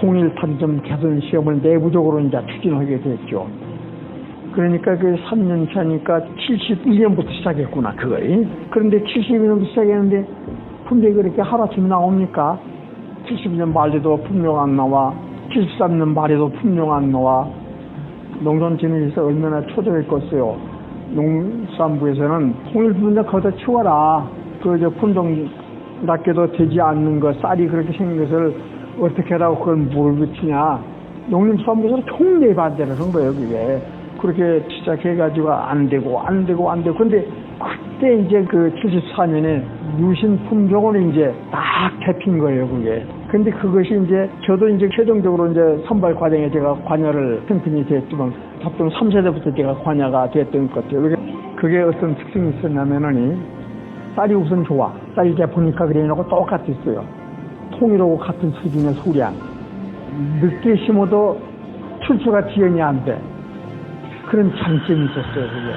통일 판점 개선 시험을 내부적으로 이제 추진하게 됐죠. 그러니까 그 3년 차니까 71년부터 시작했구나, 그거. 그런데 72년부터 시작했는데 분명히 그렇게 하루아침에 나옵니까? 72년 말에도 분명 안 나와. 73년 말에도 분명 안 나와. 농촌진흥에서 얼마나 초조했겠어요. 농수산부에서는 통일 분명 거기다 치워라. 그 품종 낮게도 되지 않는 것, 쌀이 그렇게 생긴 것을 어떻게 하라고 그걸 물을 붙이냐. 농림수산부에서는 총례 반대를 한 거예요, 그게. 그렇게 시작해가지고 안 되고. 근데 그때 이제 그 74년에 유신 품종을 이제 딱 대핀 거예요, 그게. 근데 그것이 이제 저도 이제 최종적으로 이제 선발 과정에 제가 관여를 팽팽히 됐지만 답변 3세대부터 제가 관여가 됐던 것 같아요. 그게 어떤 특징이 있었냐면은 쌀이 우선 좋아. 쌀이 보니까 그래놓고 똑같았어요. 통일하고 같은 수준의 소량. 늦게 심어도 출수가 지연이 안 돼. 그런 장점이 있었어요, 그게.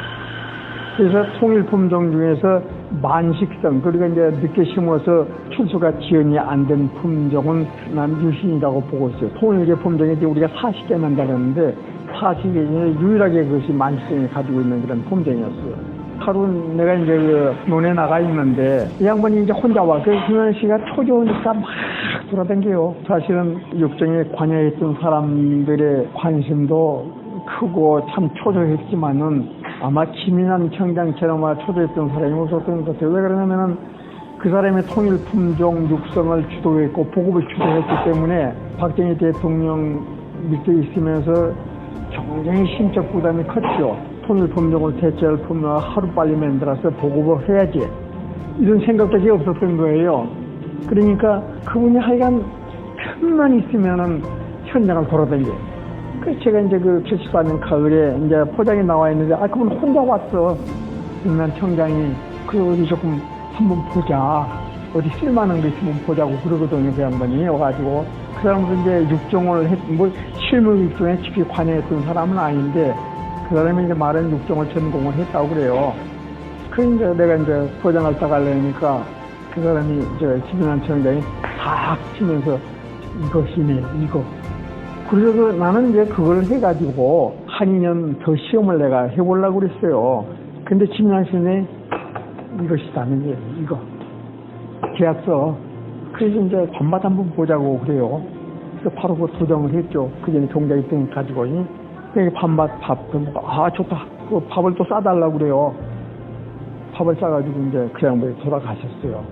그래서 통일 품종 중에서 만식성, 그리고 이제 늦게 심어서 출수가 지연이 안 된 품종은 난 유신이라고 보고 있어요. 통일계 품종이 이제 우리가 40개 난다는데 40개 중에 유일하게 그것이 만식성이 가지고 있는 그런 품종이었어요. 하루 내가 이제 그 논에 나가 있는데 이 양반이 이제 혼자 와. 그 김현 씨가 초조하니까 막 돌아다녀요. 사실은 육정에 관여했던 사람들의 관심도 크고 참 초조했지만은 아마 김인환 청장처럼 초조했던 사람이 없었던 것 같아요. 왜 그러냐면은 그 사람의 통일 품종 육성을 주도했고 보급을 주도했기 때문에 박정희 대통령 밑에 있으면서 굉장히 심적 부담이 컸죠. 통일 품종을 대체할 품종을 하루빨리 만들어서 보급을 해야지. 이런 생각밖에 없었던 거예요. 그러니까 그분이 하여간 틈만 있으면은 현장을 돌아다녀요. 그래서 제가 이제 그 74년 가을에 이제 포장이 나와 있는데, 그분 혼자 왔어. 김인환 청장이, 어디 조금 한번 보자. 어디 쓸만한 거 있으면 보자고 그러거든요, 그 양반이. 와가지고. 그 사람도 이제 육종을 실무 육종에 깊이 관여했던 사람은 아닌데, 그 사람이 이제 말은 육종을 전공을 했다고 그래요. 이제 내가 이제 포장을 따가려니까 그 사람이 김인환 청장이 탁 치면서 이것이네, 이거. 그래서 나는 이제 그걸 해가지고 한 2년 더 시험을 내가 해보려고 그랬어요. 근데 김인환 청장이 이것이다는 게 이거. 계약서. 그래서 이제 밤마다 한번 보자고 그래요. 그래서 바로 그 도정을 했죠. 그 전에 종자기 등 가지고. 밤맛 밥도 먹고, 좋다. 그 밥을 또 싸달라고 그래요. 밥을 싸가지고 이제 그 양반이 돌아가셨어요.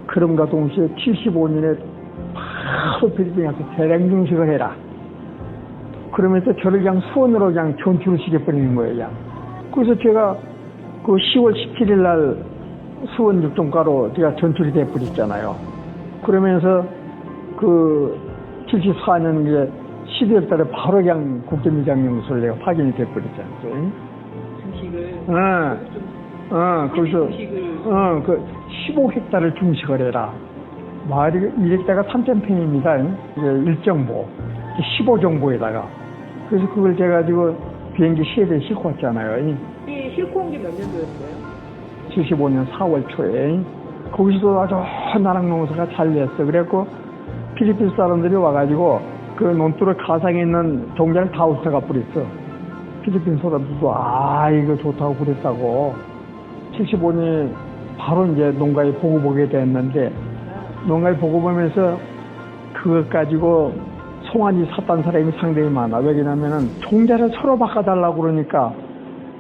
그럼과 동시에 75년에 바로 필리핀에 가서 대량 중식을 해라. 그러면서 저를 그냥 수원으로 그냥 전출을 시켜버리는 거예요, 그냥. 그래서 제가 그 10월 17일 날 수원 육종과로 제가 전출이 돼버렸잖아요. 그러면서 그 74년 이제 12월 달에 바로 그냥 국제미장연구소를 내가 파견이 돼버렸잖아요. 중식을? 그래서, 그 15헥타를 중식을 해라. 마을이 1헥타가 3,000평입니다. 이제 1정보. 15정보에다가. 그래서 그걸 제가 가지고 비행기 3대 싣고 왔잖아요. 이 싣고 온 게 몇 년도였어요? 75년 4월 초에. 거기서도 아주 나랑 농사가 잘 됐어. 그래갖고 필리핀 사람들이 와가지고 그 논두렁 가상에 있는 종자를 다 훑어가 버렸어. 필리핀 사람들도 이거 좋다고 그랬다고. 75년에 바로 이제 농가에 보고보게 됐는데, 농가에 보고보면서 그것 가지고 송아지 샀다는 사람이 상당히 많아. 왜냐면은 종자를 서로 바꿔달라고 그러니까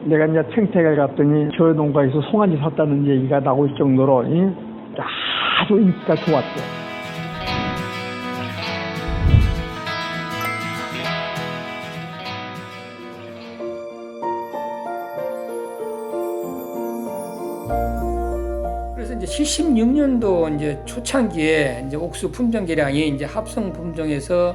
내가 이제 청택에 갔더니 저 농가에서 송아지 샀다는 얘기가 나올 정도로 아주 인기가 좋았죠. 그래서 이제 76년도 이제 초창기에 이제 옥수 품종 개량이 이제 합성 품종에서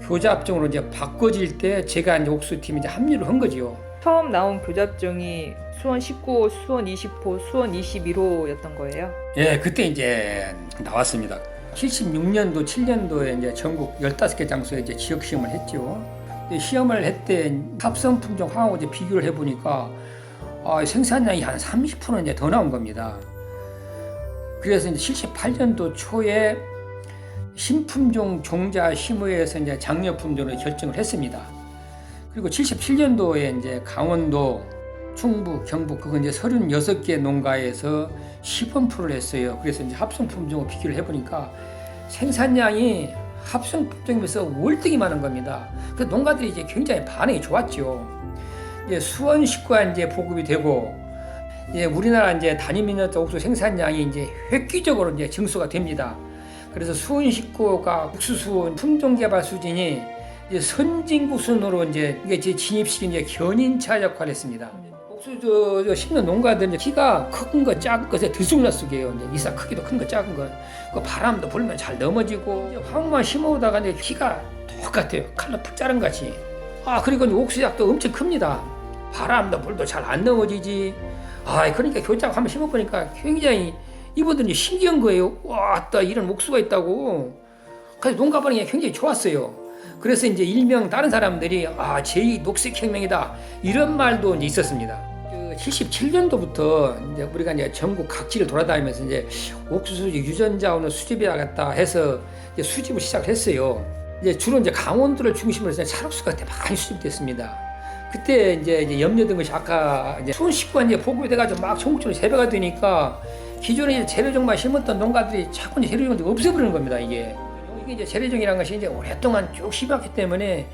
교잡종으로 이제 바꿔질 때 제가 이제 옥수팀에 이제 합류를 한 거지요. 처음 나온 교잡종이 수원 19호, 수원 20호, 수원 21호였던 거예요? 예, 그때 이제 나왔습니다. 76년도, 7년도에 이제 전국 15개 장소에 이제 지역 시험을 했죠. 시험을 했때 합성 품종 하고 이제 비교를 해보니까 생산량이 한 30% 이제 더 나온 겁니다. 그래서 이제 78년도 초에 신품종 종자 심의회에서 이제 장려 품종을 결정을 했습니다. 그리고 77년도에 이제 강원도, 충북, 경북 그건 이제 36개 농가에서 시범프를 했어요. 그래서 이제 합성 품종을 비교를 해보니까 생산량이 합성 품종에서 월등히 많은 겁니다. 그래서 농가들이 이제 굉장히 반응이 좋았죠. 이제 수원식과 이제 보급이 되고, 이제 우리나라 이제 단위 밀려자 옥수수 생산량이 이제 획기적으로 이제 증수가 됩니다. 그래서 수원식구가 옥수수 품종 개발 수준이 이제 선진국 순으로 이제 이게 진입시킨 이제 견인차 역할을 했습니다. 옥수수 심는 농가들 이제 키가 큰 거 작은 것에 들쑥날쑥해요. 이제 이사 크기도 큰 거 작은 거. 그 바람도 불면 잘 넘어지고 이제 화목만 심어오다가 이제 키가 똑같아요. 칼로 푹 자른 같이. 그리고 이제 옥수수약도 엄청 큽니다. 바람도 불도 잘 안 넘어지지. 그러니까 교자가 한번 심어보니까 굉장히 이분들이 신기한 거예요. 와, 또 이런 옥수수가 있다고. 그래서 농가 반응이 굉장히 좋았어요. 그래서 이제 일명 다른 사람들이 제2 녹색혁명이다 이런 말도 이제 있었습니다. 77년도부터 이제 우리가 이제 전국 각지를 돌아다니면서 이제 옥수수 유전자원을 수집해야겠다 해서 이제 수집을 시작을 했어요. 이제 주로 이제 강원도를 중심으로 해서 찰옥수수가 그때 많이 수집됐습니다. 그때 이제 염려된 것이 아까 이제 수원식구가 이제 보급이 돼가지고 막 전국적으로 재배가 되니까 기존에 이제 재래종만 심었던 농가들이 자꾸 이제 재래종을 없애버리는 겁니다. 이게 이제 재래종이라는 것이 이제 오랫동안 쭉 심었기 때문에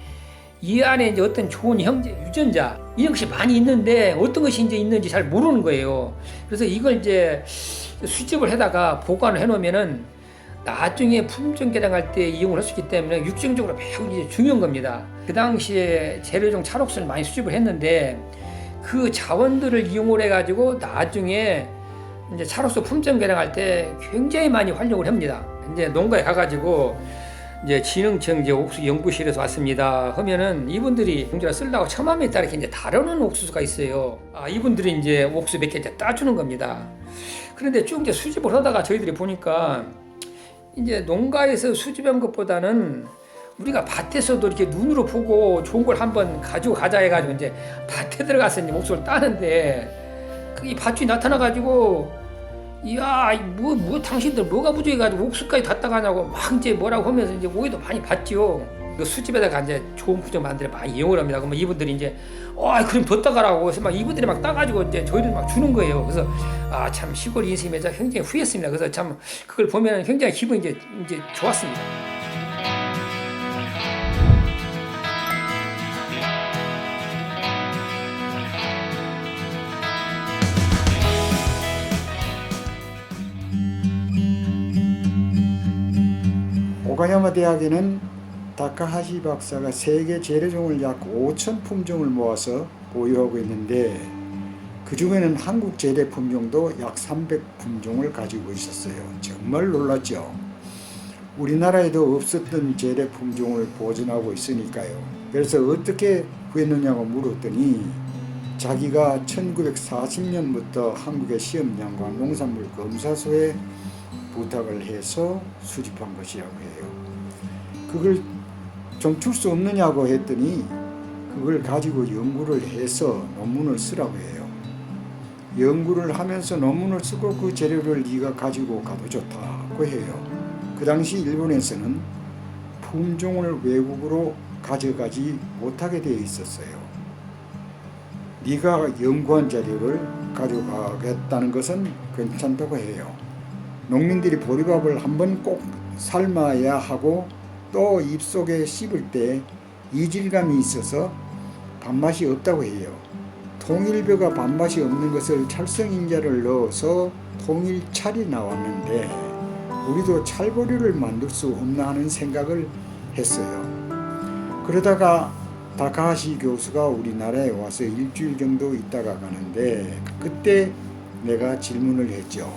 이 안에 이제 어떤 좋은 형제, 유전자 이런 것이 많이 있는데 어떤 것이 이제 있는지 잘 모르는 거예요. 그래서 이걸 이제 수집을 해다가 보관을 해놓으면은 나중에 품종 개량할 때 이용을 할 수 있기 때문에 육성적으로 매우 이제 중요한 겁니다. 그 당시에 재래종 찰옥수수를 많이 수집을 했는데 그 자원들을 이용을 해가지고 나중에 이제 찰옥수수 품종 개량할 때 굉장히 많이 활용을 합니다. 이제 농가에 가가지고 이제 진흥청 이제 옥수수 연구실에서 왔습니다 하면은 이분들이 공주가 쓰려고 처음에 따라 이제 다루는 옥수수가 있어요. 이분들이 이제 옥수수 몇 개 이제 따주는 겁니다. 그런데 쭉 이제 수집을 하다가 저희들이 보니까 이제 농가에서 수집한 것보다는 우리가 밭에서도 이렇게 눈으로 보고 좋은 걸 한번 가지고 가자 해가지고 이제 밭에 들어가서 이제 옥수수를 따는데 이 밭주인이 나타나가지고 이야, 당신들 뭐가 부족해가지고 옥수수까지 다 따가냐고 막 이제 뭐라고 하면서 이제 오해도 많이 받지요. 그 수집에다가 이제 좋은 품종 만들어 많이 이용을 합니다. 그러면 이분들이 이제, 그럼 더 따가라고 해서 막 이분들이 막 따가지고 이제 저희들 막 주는 거예요. 그래서, 참 시골 인심에서 굉장히 후회했습니다. 그래서 참 그걸 보면 굉장히 기분이 이제 좋았습니다. 오카야마 대학에는 다카하시 박사가 세계 재래종을 약 5천 품종을 모아서 보유하고 있는데 그 중에는 한국 재래 품종도 약 300품종을 가지고 있었어요. 정말 놀랐죠. 우리나라에도 없었던 재래 품종을 보존하고 있으니까요. 그래서 어떻게 구했느냐고 물었더니 자기가 1940년부터 한국의 시험장과 농산물 검사소에 부탁을 해서 수집한 것이라고 해요. 그걸 좀 줄 수 없느냐고 했더니 그걸 가지고 연구를 해서 논문을 쓰라고 해요. 연구를 하면서 논문을 쓰고 그 재료를 네가 가지고 가도 좋다고 해요. 그 당시 일본에서는 품종을 외국으로 가져가지 못하게 되어 있었어요. 네가 연구한 자료를 가져가겠다는 것은 괜찮다고 해요. 농민들이 보리밥을 한번 꼭 삶아야 하고 또 입속에 씹을 때 이질감이 있어서 밥맛이 없다고 해요. 통일벼가 밥맛이 없는 것을 찰성인자를 넣어서 통일찰이 나왔는데 우리도 찰보리를 만들 수 없나 하는 생각을 했어요. 그러다가 다카하시 교수가 우리나라에 와서 일주일 정도 있다가 가는데 그때 내가 질문을 했죠.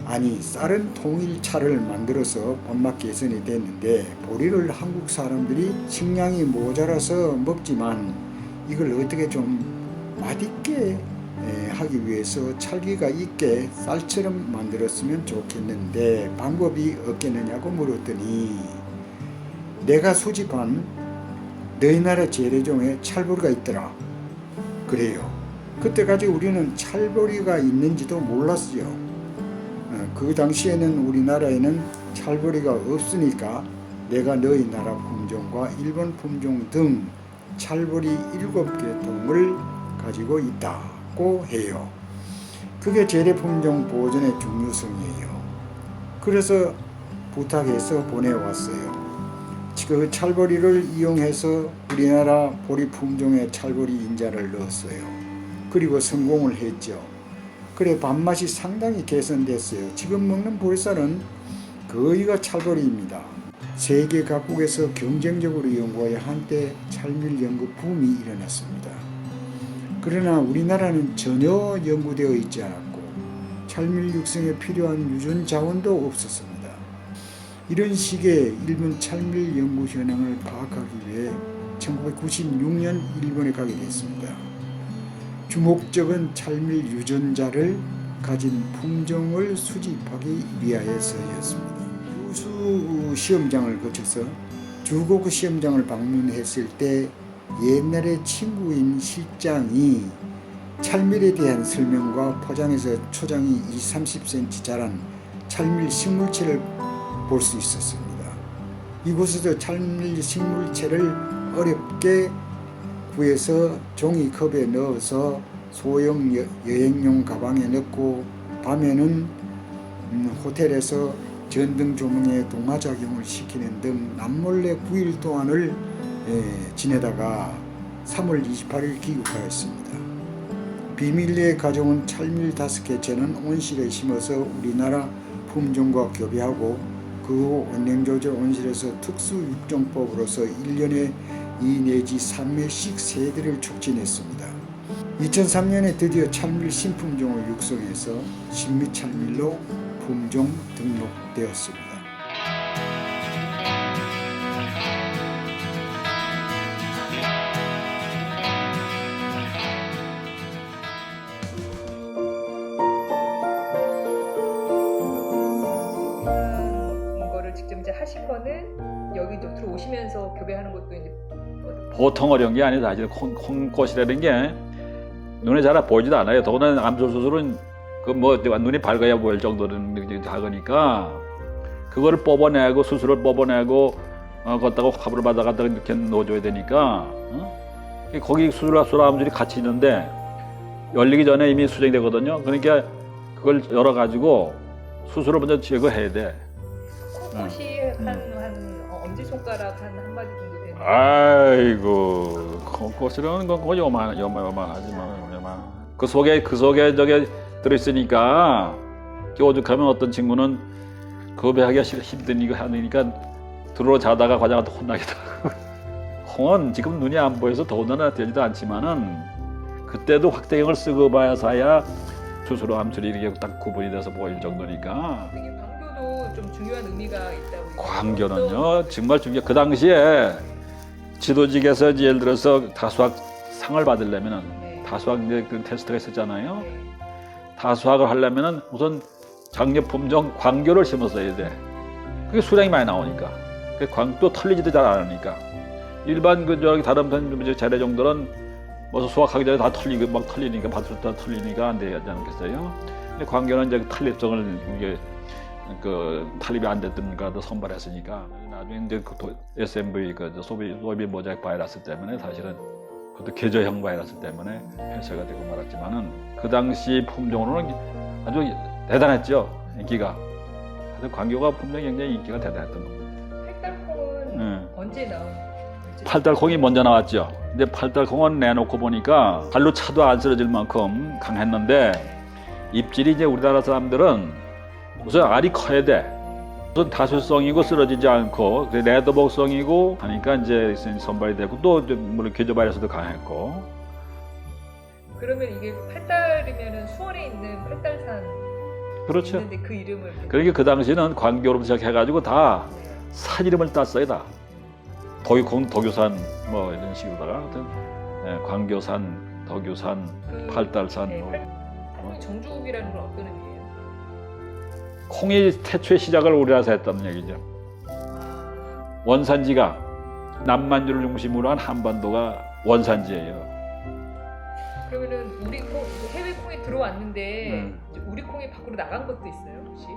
아니, 쌀은 통일차를 만들어서 밥맛 개선이 됐는데 보리를 한국 사람들이 식량이 모자라서 먹지만 이걸 어떻게 좀 맛있게 하기 위해서 찰기가 있게 쌀처럼 만들었으면 좋겠는데 방법이 없겠느냐고 물었더니 내가 수집한 너희 나라 재래종에 찰보리가 있더라. 그래요. 그때까지 우리는 찰보리가 있는지도 몰랐어요. 그 당시에는 우리나라에는 찰보리가 없으니까 내가 너희 나라 품종과 일본 품종 등 찰보리 7개 통을 가지고 있다고 해요. 그게 재래 품종 보존의 중요성이에요. 그래서 부탁해서 보내왔어요. 그 찰보리를 이용해서 우리나라 보리 품종의 찰보리 인자를 넣었어요. 그리고 성공을 했죠. 그래 밥맛이 상당히 개선됐어요. 지금 먹는 보리쌀은 거의가 찰보리입니다. 세계 각국에서 경쟁적으로 연구하여 한때 찰밀 연구 붐이 일어났습니다. 그러나 우리나라는 전혀 연구되어 있지 않았고 찰밀 육성에 필요한 유전 자원도 없었습니다. 이런 시기에 일본 찰밀 연구 현황을 파악하기 위해 1996년 일본에 가게 됐습니다. 주목적인 찰밀 유전자를 가진 품종을 수집하기 위하여서였습니다. 주수 시험장을 거쳐서 주곡 시험장을 방문했을 때 옛날의 친구인 실장이 찰밀에 대한 설명과 포장에서 초장이 20-30cm 자란 찰밀 식물체를 볼 수 있었습니다. 이곳에서 찰밀 식물체를 어렵게 구해서 종이컵에 넣어서 소형 여행용 가방에 넣고 밤에는 호텔에서 전등 조명에 동화작용을 시키는 등 남몰래 9일 동안을 지내다가 3월 28일 귀국하였습니다. 비밀리에 가져온 찰밀 5개체는 온실에 심어서 우리나라 품종과 교배하고 그 후 원행조절 온실에서 특수육종법으로서 1년에 2 내지 3회씩 세대를 촉진했습니다. 2003년에 드디어 찰밀 신품종을 육성해서 신미찰밀로 품종 등록되었습니다. 거를 직접 이제 하신 거는 여기 좀 들어오시면서 교배하는 것도 이제 보통 어려운 게 아니라 사실 콩꽃이라는 게 눈에 잘 보이지도 않아요. 더구나 암술 수술은 그 뭐 눈이 밝아야 보일 정도는 작으니까 그거를 뽑아내고 수술을 뽑아내고 걷다가 화분을 받아갔다가 이렇게 넣어줘야 되니까 거기 수술과 암술이 같이 있는데 열리기 전에 이미 수정이 되거든요. 그러니까 그걸 열어가지고 수술을 먼저 제거해야 돼. 콩꽃이 한 엄지손가락 한 마디 정도 되는. 아이고 콩꽃이라는 건 거의 요만하지 요만. 그 속에 저게 들어있으니까 오죽하면 어떤 친구는 교배하기가 힘드니까 하니까 들어 자다가 과장한테 혼나겠더라고. 콩은 지금 눈이 안 보여서 더군다나 되지도 않지만은 그때도 확대경을 쓰고 봐야서야 수술 암술이 이렇게 딱 구분이 돼서 보일 정도니까. 되게 광교도 좀 중요한 의미가 있다고. 광교는요 정말 중요. 그 당시에 지도직에서 예를 들어서 다수학 상을 받으려면은 다수학 그 테스트가 있었잖아요. 네. 다수학을 하려면은 우선 장려 품종 광교를 심었어야 돼. 그게 수량이 많이 나오니까. 또 털리지도 잘 않으니까. 일반 다른 재래종들은 뭐 수확하기 전에 다 털리고 막 털리니까 밭으로 다 털리니까 안 되지 않겠어요? 근데 광교는 이제 탄립성을 이게 탄립이 안 됐던 거도 선발했으니까 나중에 이제 SMV 소비 모자익 바이러스 때문에 사실은 그것도 계저형 바이러스 때문에 폐쇄가 되고 말았지만은 그 당시 품종으로는 아주 대단했죠 인기가. 그래서 광교가 분명히 굉장히 인기가 대단했던 겁니다. 팔달콩은 언제 나온 거예요? 팔달콩이 먼저 나왔죠. 근데 팔달콩은 내놓고 보니까 발로 차도 안 쓰러질 만큼 강했는데 입질이 이제 우리나라 사람들은 우선 알이 커야 돼. 우선 다수성이고 쓰러지지 않고 레드복성이고 하니까 이제 선발이 되고 또 물론 계저바이러스도 강했고. 그러면 이게 팔달이면은 수원에 있는 팔달산 그렇죠. 있는데 그 이름을 그러니까 그 당시는 광교로 시작해가지고 다 산 이름을 땄어요 다. 도교산 뭐 이런 식으로다가 하여튼 광교산, 덕유산, 팔달산. 네, 정주국이라는 건 어떤 의미예요? 콩이 태초의 시작을 우리나라에서 했다는 얘기죠. 원산지가 남만주를 중심으로 한 한반도가 원산지예요. 그러면은 우리 콩, 해외 콩이 들어왔는데 이제 우리 콩이 밖으로 나간 것도 있어요, 혹시?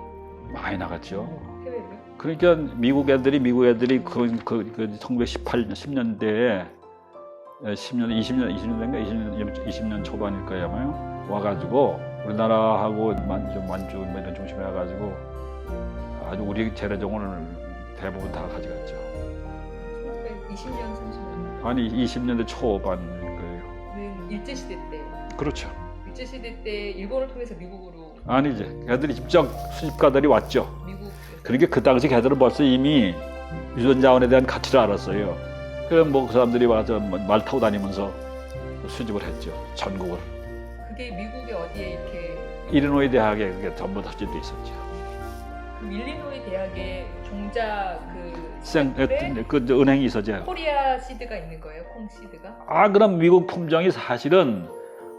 많이 나갔죠. 해외로? 그러니까 미국 애들이 그 1910년대에 20년 초반일 거예요, 아마요. 와가지고 우리나라하고 만주 이런 중심에 와가지고 아주 우리 재래종을 대부분 다 가져갔죠. 20년, 30년. 아니 20년대 초반일 거예요. 일제시대 때. 그렇죠. 일제시대 때 일본을 통해서 미국으로. 아니지. 걔들이 직접 수집가들이 왔죠. 미국. 그러니까 그 당시 걔들은 벌써 이미 유전자원에 대한 가치를 알았어요. 그럼 뭐 그 사람들이 와서 말 타고 다니면서 수집을 했죠. 전국을. 그게 미국의 어디에 이렇게. 일리노이 대학에 그게 전부 다 수집돼 있었죠. 그럼 일리노이 대학에 종자 그 은행이 있었죠. 코리아 시드가 있는 거예요? 콩 시드가? 그럼 미국 품종이 사실은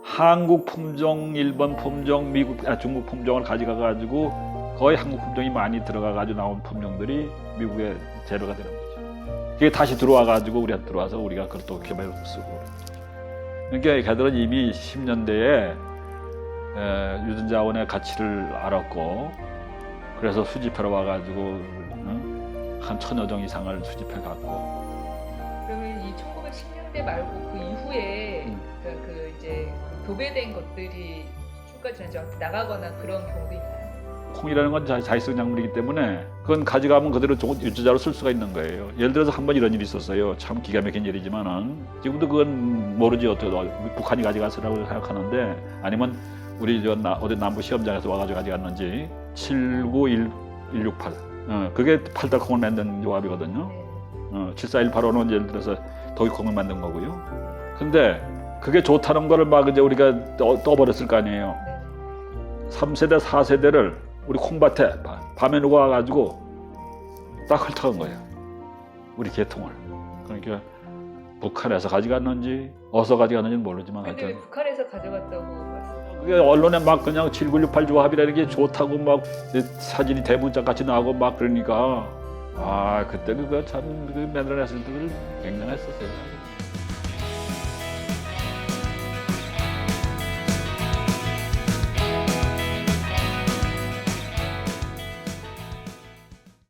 한국 품종, 일본 품종, 중국 품종을 가져가 가지고 거의 한국 품종이 많이 들어가 가지고 나온 품종들이 미국의 재료가 되는 거죠. 그게 다시 들어와 가지고 우리한테 들어와서 우리가 그걸 또 개발해서 쓰고. 그러니까 걔들은 이미 10년대에 유전자원의 가치를 알았고 그래서 수집하러 와 가지고 한 1000여 종 이상을 수집해 갔고. 그러면 이 1910년대 말고 그 이후에 이제 교배된 것들이 수출까지 나가거나 그런 경우도 있나요? 콩이라는 건 자기성 작물이기 때문에 그건 가져가면 그대로 유전자로 쓸 수가 있는 거예요. 예를 들어서 한 번 이런 일이 있었어요. 참 기가 막힌 일이지만은 지금도 그건 모르지 어떻게 북한이 가져갔으라고 생각하는데 아니면 우리 어디 남부 시험장에서 와가지고 가져갔는지 79168 그게 팔달콩을 만든 조합이거든요. 74185는 예를 들어서 독일콩을 만든 거고요. 근데 그게 좋다는 거를 막 이제 우리가 떠버렸을 거 아니에요. 3세대, 4세대를 우리 콩밭에 밤에 누가 와가지고 딱 훑어간 거예요. 우리 계통을. 그러니까 북한에서 가져갔는지 어디서 가져갔는지는 모르지만 근데 왜 북한에서 가져갔다고 말씀하세요? 그게 언론에 막 그냥 7968 조합이라는 게 좋다고 막 사진이 대문짝 같이 나오고 막 그러니까 그때 그거 참 맨날 했을 때 굉장했었어요.